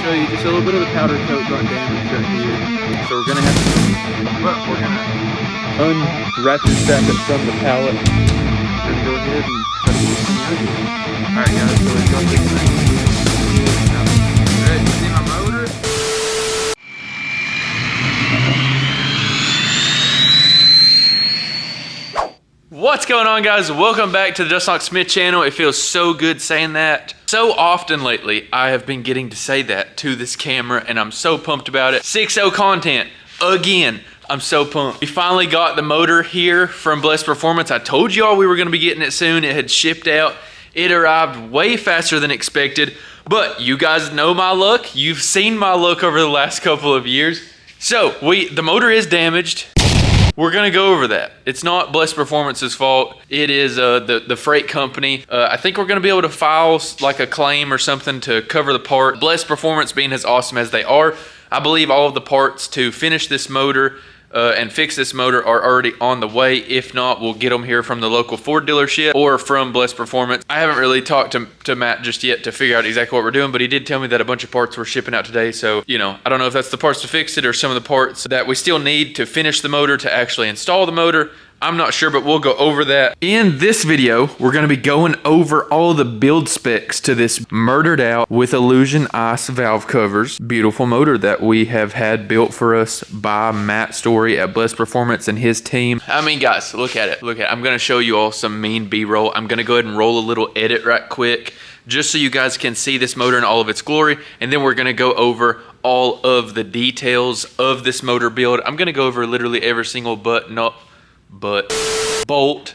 show you just a little bit of the powder coat got damaged right here. So we're gonna have to, unwrap this second from the pallet. We're gonna go ahead and try to get this thing out of here. Alright guys, so we've got this thing. Ready to see my motor? What's going on, guys? Welcome back to the Just Like Smith channel. It feels so good saying that. So often lately, I have been getting to say that to this camera, and I'm so pumped about it. 6.0 content, again. I'm so pumped. We finally got the motor here from Blessed Performance. I told y'all we were gonna be getting it soon. It had shipped out. It arrived way faster than expected, but you guys know my luck. You've seen my luck over the last couple of years. So, the motor is damaged. We're gonna go over that. It's not Blessed Performance's fault. It is the freight company. I think we're gonna be able to file like a claim or something to cover the part. Blessed Performance being as awesome as they are, I believe all of the parts to finish this motor and fix this motor are already on the way. If not, we'll get them here from the local Ford dealership or from Blessed Performance. I haven't really talked to Matt just yet to figure out exactly what we're doing, but he did tell me that a bunch of parts were shipping out today. So, you know, I don't know if that's the parts to fix it or some of the parts that we still need to finish the motor to actually install the motor. I'm not sure, but we'll go over that. In this video, we're gonna be going over all the build specs to this murdered out with Illusion ice valve covers. Beautiful motor that we have had built for us by Matt Story at Blessed Performance and his team. I mean, guys, look at it. Look at it. I'm gonna show you all some mean B-roll. I'm gonna go ahead and roll a little edit right quick, just so you guys can see this motor in all of its glory. And then we're gonna go over all of the details of this motor build. I'm gonna go over literally every single bolt,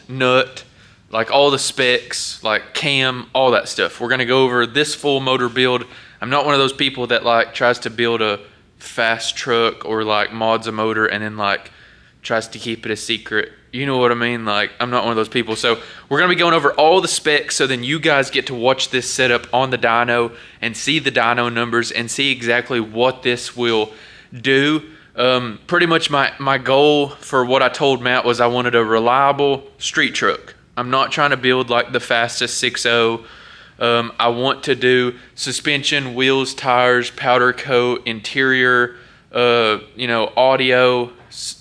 nut, like all the specs, like cam, all that stuff. We're gonna go over this full motor build. I'm not one of those people that like tries to build a fast truck or like mods a motor and then like tries to keep it a secret. You know what I mean? Like, I'm not one of those people. So we're gonna be going over all the specs so then you guys get to watch this setup on the dyno and see the dyno numbers and see exactly what this will do. Pretty much my goal for what I told Matt was I wanted a reliable street truck. I'm not trying to build like the fastest 6.0. I want to do suspension, wheels, tires, powder coat, interior, you know, audio,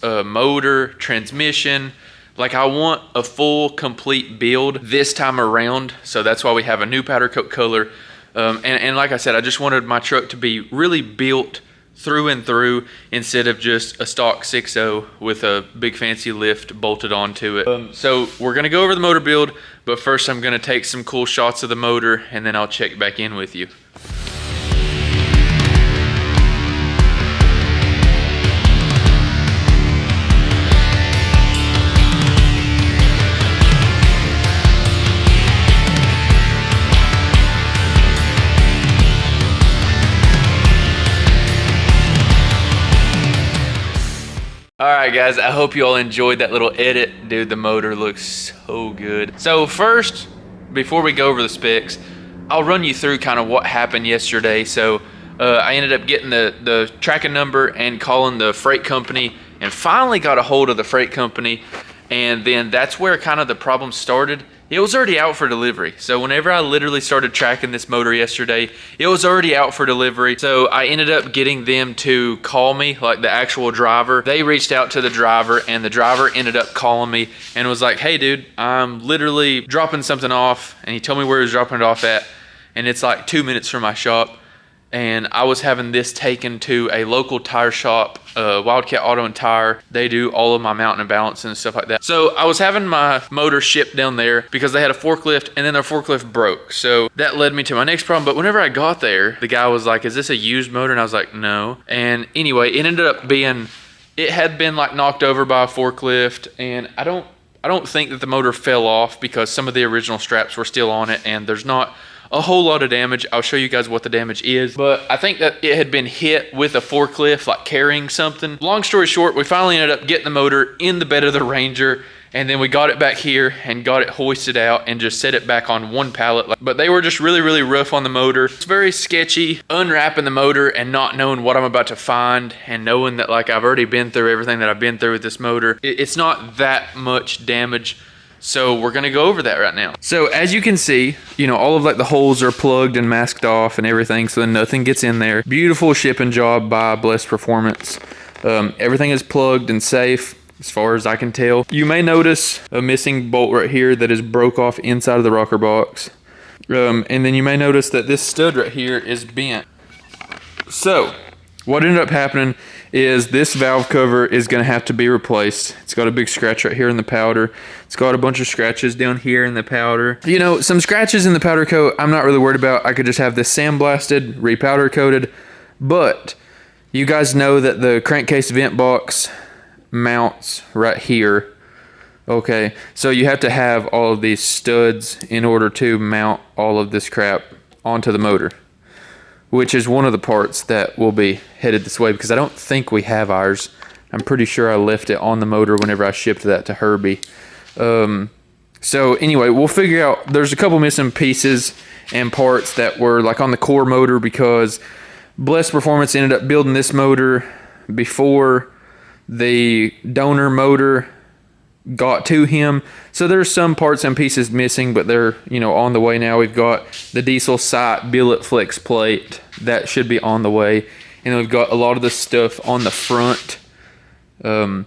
motor, transmission. Like, I want a full complete build this time around. So that's why we have a new powder coat color. And like I said, I just wanted my truck to be really built through and through instead of just a stock 6.0 with a big fancy lift bolted onto it. So we're gonna go over the motor build, but first I'm gonna take some cool shots of the motor and then I'll check back in with you. Alright guys, I hope you all enjoyed that little edit. Dude, the motor looks so good. So first, before we go over the specs, I'll run you through kind of what happened yesterday. So I ended up getting the tracking number and calling the freight company and finally got a hold of the freight company. And then that's where kind of the problem started. It was already out for delivery. So whenever I literally started tracking this motor yesterday, it was already out for delivery. So I ended up getting them to call me, like the actual driver. They reached out to the driver and the driver ended up calling me and was like, hey dude, I'm literally dropping something off. And he told me where he was dropping it off at. And it's like 2 minutes from my shop. And I was having this taken to a local tire shop, Wildcat Auto and Tire. They do all of my mounting and balancing and stuff like that. So I was having my motor shipped down there because they had a forklift and then their forklift broke. So that led me to my next problem. But whenever I got there, the guy was like, is this a used motor? And I was like, no. And anyway, it ended up being, it had been like knocked over by a forklift. And I don't think that the motor fell off because some of the original straps were still on it and there's not a whole lot of damage. I'll show you guys what the damage is, but I think that it had been hit with a forklift, like carrying something. Long story short, we finally ended up getting the motor in the bed of the Ranger, and then we got it back here and got it hoisted out and just set it back on one pallet. But they were just really, really rough on the motor. It's very sketchy unwrapping the motor and not knowing what I'm about to find and knowing that like I've already been through everything that I've been through with this motor. It's not that much damage. So we're gonna go over that right now. So as you can see, you know, all of like the holes are plugged and masked off and everything, so then nothing gets in there. Beautiful shipping job by Blessed Performance. Everything is plugged and safe as far as I can tell. You may notice a missing bolt right here that is broke off inside of the rocker box. And then you may notice that this stud right here is bent. So what ended up happening is this valve cover is going to have to be replaced. It's got a big scratch right here in the powder. It's got a bunch of scratches down here in the powder. You know, some scratches in the powder coat I'm not really worried about. I could just have this sandblasted, repowder coated. But you guys know that the crankcase vent box mounts right here. Okay, so you have to have all of these studs in order to mount all of this crap onto the motor, which is one of the parts that will be headed this way because I don't think we have ours. I'm pretty sure I left it on the motor whenever I shipped that to Herbie. So anyway, we'll figure out, there's a couple missing pieces and parts that were like on the core motor because Blessed Performance ended up building this motor before the donor motor got to him. So there's some parts and pieces missing, but they're, you know, on the way now. We've got the diesel sight billet flex plate that should be on the way, and then we've got a lot of the stuff on the front, and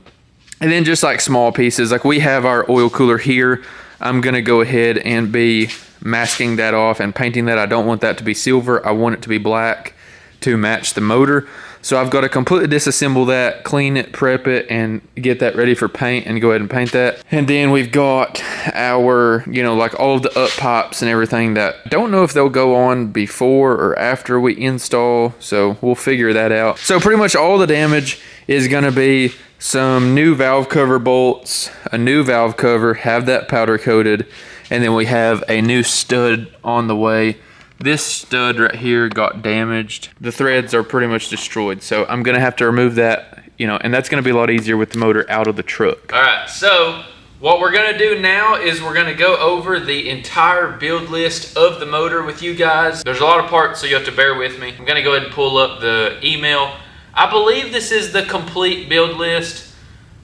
then just like small pieces, like we have our oil cooler here. I'm gonna go ahead and be masking that off and painting that. I don't want that to be silver, I want it to be black to match the motor. So I've got to completely disassemble that, clean it, prep it, and get that ready for paint and go ahead and paint that. And then we've got our, you know, like all of the up pipes and everything that I don't know if they'll go on before or after we install. So we'll figure that out. So pretty much all the damage is going to be some new valve cover bolts, a new valve cover, have that powder coated, and then we have a new stud on the way. This stud right here got damaged. The threads are pretty much destroyed. So I'm gonna have to remove that, you know, and that's gonna be a lot easier with the motor out of the truck. All right, so what we're gonna do now is we're gonna go over the entire build list of the motor with you guys. There's a lot of parts, so you have to bear with me. I'm gonna go ahead and pull up the email. I believe this is the complete build list.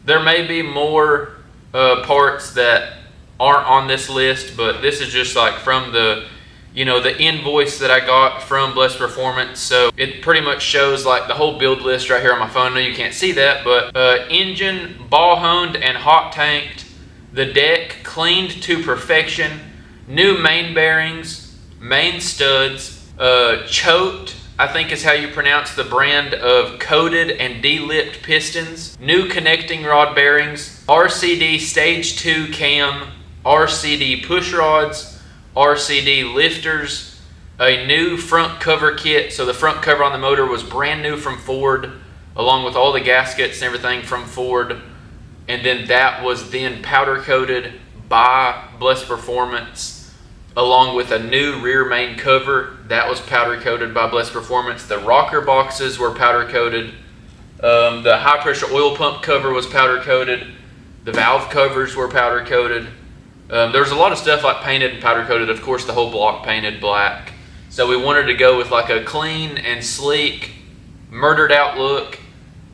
There may be more parts that aren't on this list, but this is just like from the, you know, the invoice that I got from Blessed Performance. So it pretty much shows like the whole build list right here on my phone. No, you can't see that, but engine ball honed and hot tanked, the deck cleaned to perfection, new main bearings, main studs, choked, I think is how you pronounce the brand of coated and de-lipped pistons, new connecting rod bearings, RCD stage 2 cam, RCD push rods, RCD lifters, a new front cover kit. So the front cover on the motor was brand new from Ford, along with all the gaskets and everything from Ford. And then that was then powder coated by Blessed Performance, along with a new rear main cover that was powder coated by Blessed Performance. The rocker boxes were powder coated. The high pressure oil pump cover was powder coated. The valve covers were powder coated. There's a lot of stuff like painted and powder coated. Of course, the whole block painted black. So we wanted to go with like a clean and sleek, murdered out look.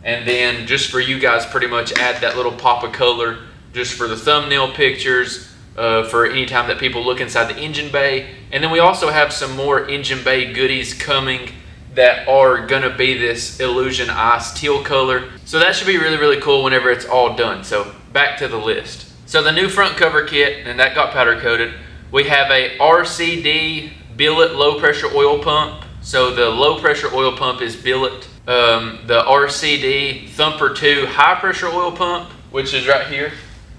And then just for you guys, pretty much add that little pop of color just for the thumbnail pictures, for any time that people look inside the engine bay. And then we also have some more engine bay goodies coming that are gonna be this Illusion Ice teal color. So that should be really, really cool whenever it's all done. So back to the list. So the new front cover kit, and that got powder coated. We have a RCD billet low pressure oil pump. So the low pressure oil pump is billet. The RCD Thumper 2 high pressure oil pump, which is right here.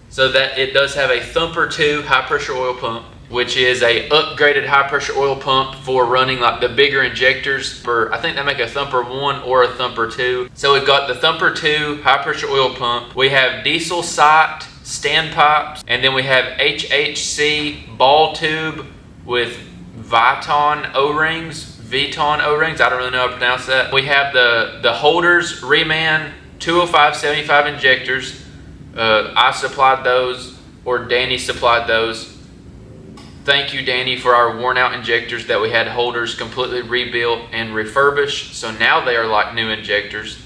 So that it does have a Thumper 2 high pressure oil pump, which is a upgraded high pressure oil pump for running like the bigger injectors. For I think they make a Thumper 1 or a Thumper 2. So we've got the Thumper 2 high pressure oil pump. We have diesel sight standpipes, and then we have HHC ball tube with Vuitton O-rings. I don't really know how to pronounce that. We have the holders, Reman 205/75 injectors. I supplied those, or Danny supplied those. Thank you, Danny, for our worn out injectors that we had holders completely rebuilt and refurbished. So now they are like new injectors.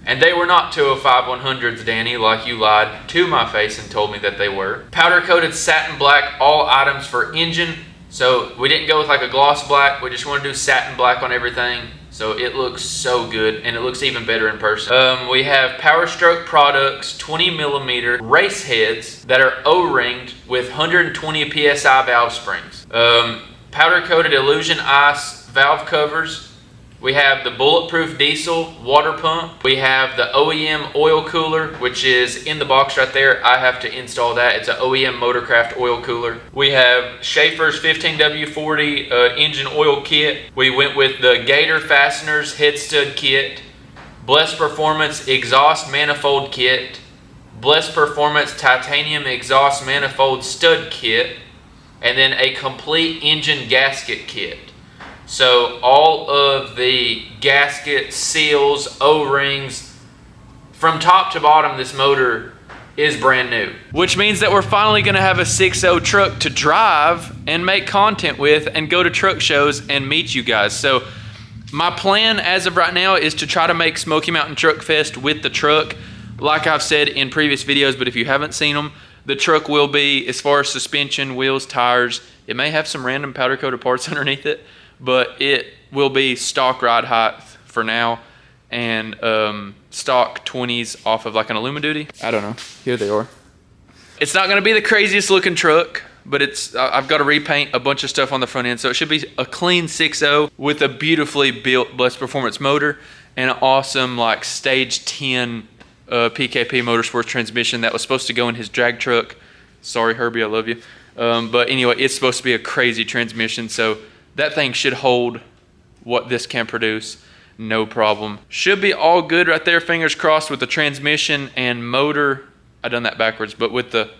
And they were not 205 100s, Danny, like you lied to my face and told me that they were. Powder coated satin black, all items for engine. So we didn't go with like a gloss black. We just want to do satin black on everything. So it looks so good, and it looks even better in person. We have Powerstroke products, 20mm race heads that are O-ringed with 120 PSI valve springs. Powder coated Illusion Ice valve covers. We have the Bulletproof diesel water pump. We have the OEM oil cooler, which is in the box right there. I have to install that. It's an OEM Motorcraft oil cooler. We have Schaefer's 15W40 engine oil kit. We went with the Gator Fasteners head stud kit. Bless Performance exhaust manifold kit. Bless Performance titanium exhaust manifold stud kit. And then a complete engine gasket kit. So all of the gaskets, seals, O-rings, from top to bottom, this motor is brand new. Which means that we're finally gonna have a 6.0 truck to drive and make content with and go to truck shows and meet you guys. So my plan as of right now is to try to make Smoky Mountain Truck Fest with the truck. Like I've said in previous videos, but if you haven't seen them, the truck will be, as far as suspension, wheels, tires, it may have some random powder coated parts underneath it, but it will be stock ride height for now, and stock 20s off of like an Alumaduty. I don't know. Here they are. It's not going to be the craziest looking truck, but it's I've got to repaint a bunch of stuff on the front end, so it should be a clean 6.0 with a beautifully built Bless Performance motor and an awesome like stage 10 PKP Motorsports transmission that was supposed to go in his drag truck. Sorry, Herbie, I love you. But anyway, it's supposed to be a crazy transmission, so that thing should hold what this can produce, no problem. Should be all good right there, fingers crossed, with the transmission and motor. I done that backwards, but with the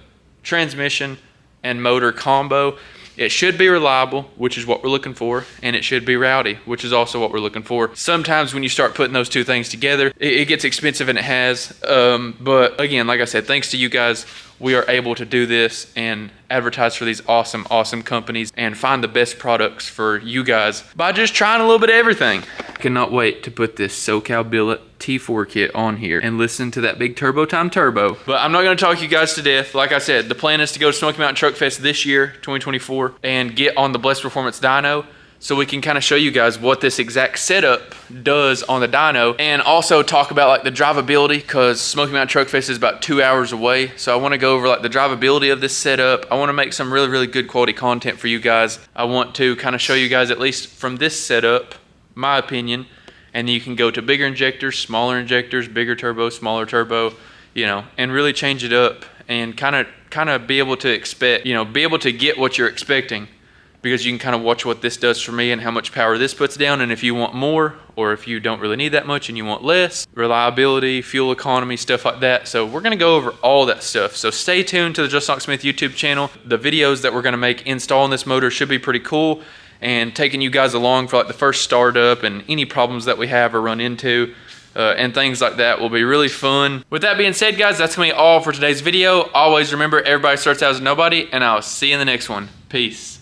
transmission and motor combo, it should be reliable, which is what we're looking for, and it should be rowdy, which is also what we're looking for. Sometimes when you start putting those two things together, it gets expensive, and it has. But again, like I said, thanks to you guys, we are able to do this and advertise for these awesome, awesome companies and find the best products for you guys by just trying a little bit of everything. Cannot wait to put this SoCal Billet T4 kit on here and listen to that big turbo time turbo. But I'm not going to talk you guys to death. Like I said, the plan is to go to Smoky Mountain Truck Fest this year, 2024, and get on the Bless Performance dyno, so we can kind of show you guys what this exact setup does on the dyno, and also talk about like the drivability, because Smoky Mountain Truck Fest is about 2 hours away. So I want to go over like the drivability of this setup. I want to make some really, really good quality content for you guys. I want to kind of show you guys, at least from this setup, my opinion, and then you can go to bigger injectors, bigger turbo, smaller turbo, you know, and really change it up and kind of be able to expect, you know, be able to get what you're expecting, because you can kind of watch what this does for me and how much power this puts down, and if you want more, or if you don't really need that much and you want less, reliability, fuel economy, stuff like that. So we're gonna go over all that stuff. So stay tuned to the Just Knock Smith YouTube channel. The videos that we're gonna make installing this motor should be pretty cool, and taking you guys along for like the first startup and any problems that we have or run into, and things like that will be really fun. With that being said, guys, that's gonna be all for today's video. Always remember, everybody starts out as a nobody, and I'll see you in the next one. Peace.